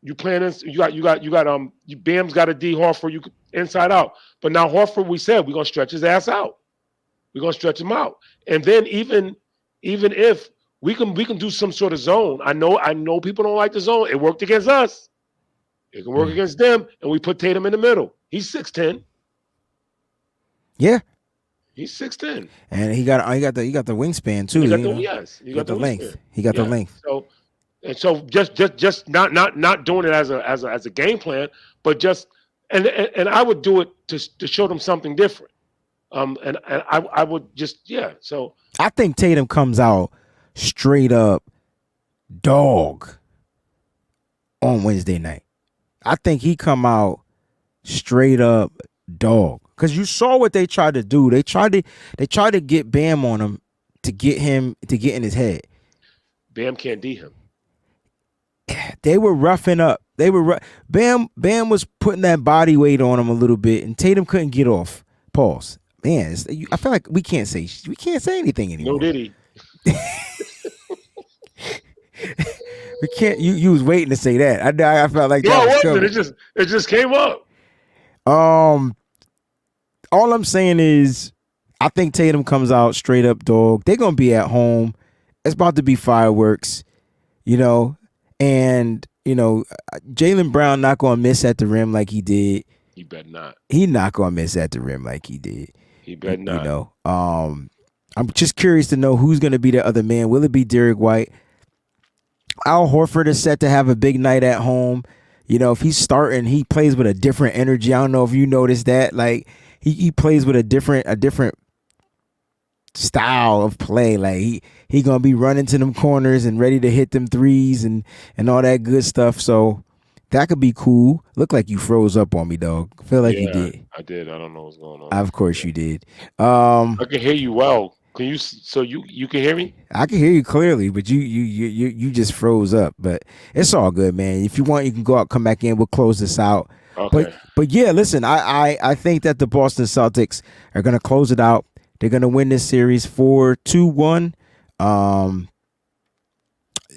You playing this. You got B.A.M.'s got a D Horford. Inside out. But now Horford, we said we're gonna stretch his ass out. We're gonna stretch him out. And then even if we can do some sort of zone. I know people don't like the zone. It worked against us. It can work against them, and we put Tatum in the middle. He's 6'10". Yeah. He's 6'10". And he got the wingspan too. He got the length. He got the length. So just not doing it as a game plan, but just and I would do it to show them something different. And I would just So I think Tatum comes out straight up dog on Wednesday night. I think he come out straight up dog. Because you saw what they tried to do. They tried to get B.A.M on him to get in his head. B.A.M can't D him. They were roughing up. B.A.M was putting that body weight on him a little bit, and Tatum couldn't get off. Pause. Man, I feel like we can't say anything anymore. No diddy. We can't. You was waiting to say that. I felt like that was coming. It just came up. All I'm saying is, I think Tatum comes out straight up dog. They're gonna be at home. It's about to be fireworks, and Jaylen Brown not gonna miss at the rim like he did. He better not. He not gonna miss at the rim like he did. He better not. I'm just curious to know who's gonna be the other man. Will it be Derek White? Al Horford is set to have a big night at home. If he's starting, he plays with a different energy. I don't know if you noticed that. Like he plays with a different style of play. Like he gonna be running to them corners and ready to hit them threes and all that good stuff. So that could be cool. Look like you froze up on me, dog. Feel like you did. I did. I don't know what's going on. Of course you did. I can hear you well. Can you? So you can hear me? I can hear you clearly, but you just froze up. But it's all good, man. If you want, you can go out, come back in. We'll close this out. Okay. But yeah, listen, I think that the Boston Celtics are gonna close it out. They're gonna win this series 4-2-1.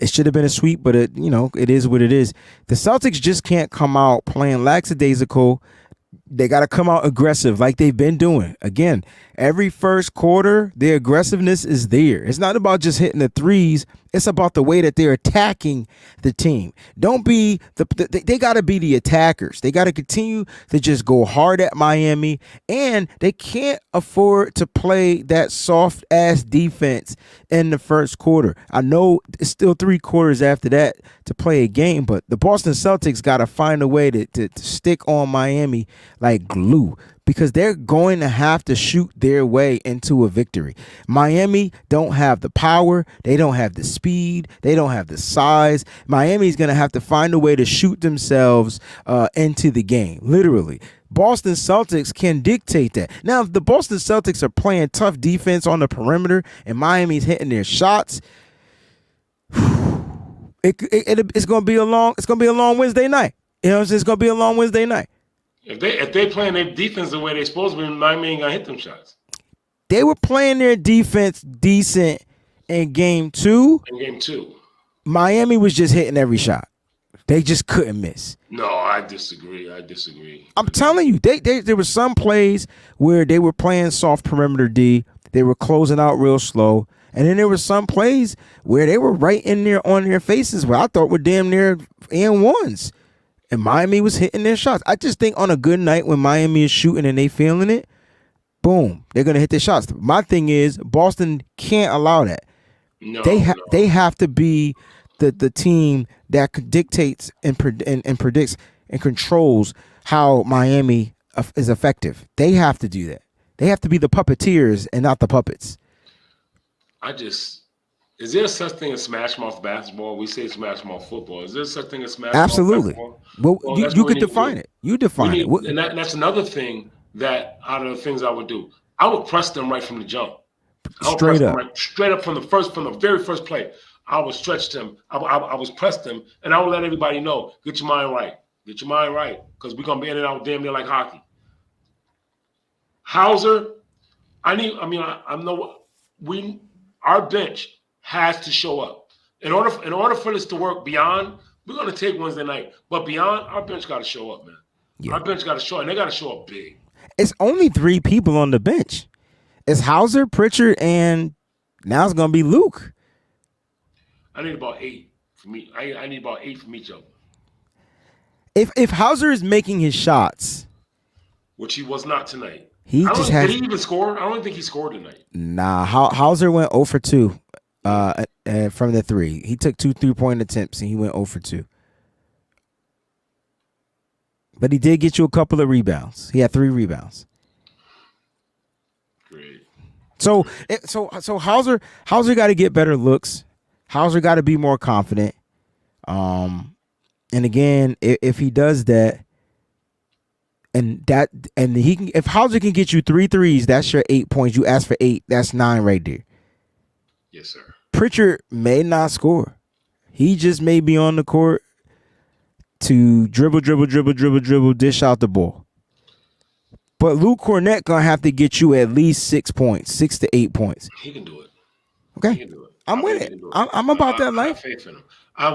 It should have been a sweep, but it is what it is. The Celtics just can't come out playing lackadaisical. They got to come out aggressive like they've been doing. Again, every first quarter, the aggressiveness is there. It's not about just hitting the threes. It's about the way that they're attacking the team. Don't be they got to be the attackers. They got to continue to just go hard at Miami, and they can't afford to play that soft ass defense in the first quarter. I know it's still 3 quarters after that to play a game, but the Boston Celtics got to find a way to stick on Miami like glue, because they're going to have to shoot their way into a victory. Miami don't have the power. They don't have the speed. They don't have the size. Miami's going to have to find a way to shoot themselves into the game, literally. Boston Celtics can dictate that. Now, if the Boston Celtics are playing tough defense on the perimeter and Miami's hitting their shots, it's going to be a long Wednesday night. You know what I'm saying? It's going to be a long Wednesday night. If they playing their defense the way they're supposed to be, Miami ain't gonna hit them shots. They were playing their defense decent in game 2. In game 2, Miami was just hitting every shot. They just couldn't miss. No, I disagree. I'm telling you, there were some plays where they were playing soft perimeter D. They were closing out real slow. And then there were some plays where they were right in there on their faces where I thought were damn near and1s. And Miami was hitting their shots. I just think on a good night when Miami is shooting and they feeling it, boom, they're going to hit their shots. My thing is Boston can't allow that. No, they have to be the team that dictates and predicts and controls how Miami is effective. They have to do that. They have to be the puppeteers and not the puppets. Is there such thing as smash mouth basketball? We say smash mouth football. Is there such thing as smash Absolutely. mouth basketball? Well, you could define it. You define it. And that's another thing that out of the things I would do. I would press them right from the jump. Straight up from the very first play. I would stretch them. I was press them, and I would let everybody know, get your mind right. Get your mind right, because we're gonna be in and out damn near like hockey. Hauser, our bench has to show up. In order for this to work beyond, we're going to take Wednesday night. But beyond, our bench got to show up, man. Yeah. Our bench got to show up, and they got to show up big. It's only 3 people on the bench. It's Hauser, Pritchard, and now it's going to be Luke. I need about 8 from me. I need about 8 from each of them. If Hauser is making his shots, which he was not tonight. Did he even score? I don't think he scored tonight. Nah, Hauser went 0 for 2 from the 3. He took 2 3-point attempts and he went 0 for 2. But he did get you a couple of rebounds. He had 3 rebounds. Great. So Hauser got to get better looks. Hauser got to be more confident. And again, if he does that, if Hauser can get you 3 threes, that's your 8 points. You asked for 8, that's 9 right there. Yes, sir. Pritchard may not score. He just may be on the court to dribble, dish out the ball. But Luke Cornett gonna have to get you at least 6 points, 6 to 8 points. He can do it. Okay, he can do it. I'm with it. I'm about that life. I have faith in him.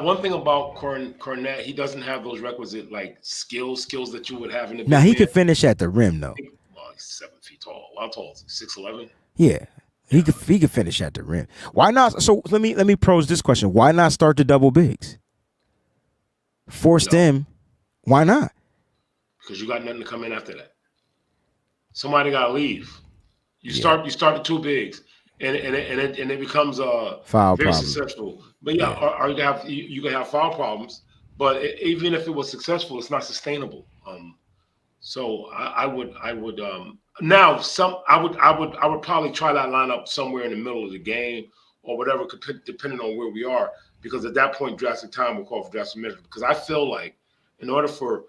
One thing about Cornett, he doesn't have those requisite like skills that you would have in the. Now he could finish at the rim though. Well, he's 7 feet tall. How tall is he? 6'11"? Yeah, he could finish at the rim. Why not? So let me pose this question: why not start the double bigs? Force them. Why not? Because you got nothing to come in after that. Somebody got to leave. You start the 2 bigs. And it becomes foul very problem. successful. But you can have foul problems. But even if it was successful, it's not sustainable. So I would probably try that lineup somewhere in the middle of the game or whatever, depending on where we are. Because at that point, drastic time will call for drastic measures. Because I feel like in order to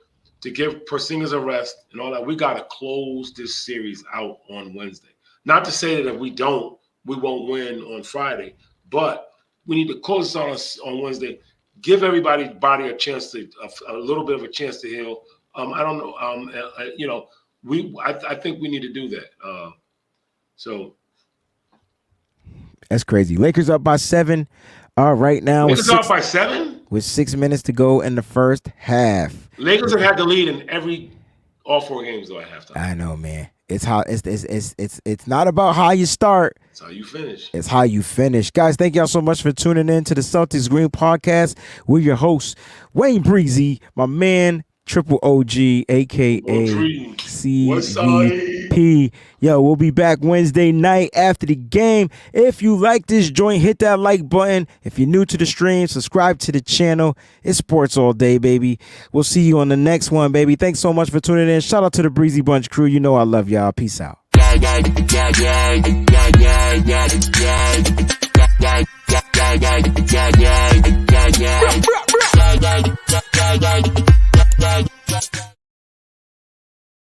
give Porzingis a rest and all that, we got to close this series out on Wednesday. Not to say that if we don't, we won't win on Friday, but we need to close this on Wednesday. Give everybody's body a chance a little bit of a chance to heal. I don't know. I think we need to do that. So that's crazy. Lakers up by 7. Right now Lakers are up by 7. with 6 minutes to go in the first half. Lakers have had the lead in all 4 games though at halftime. I know, man. It's not about how you start. It's how you finish. It's how you finish. Guys, thank y'all so much for tuning in to the Celtics Green Podcast. We're your hosts, WayneBreezie, my man, Triple OG, a.k.a. CVP. Yo, we'll be back Wednesday night after the game. If you like this joint, hit that like button. If you're new to the stream, subscribe to the channel. It's sports all day, baby. We'll see you on the next one, baby. Thanks so much for tuning in. Shout out to the Breezy Bunch crew. You know I love y'all. Peace out. Yeah.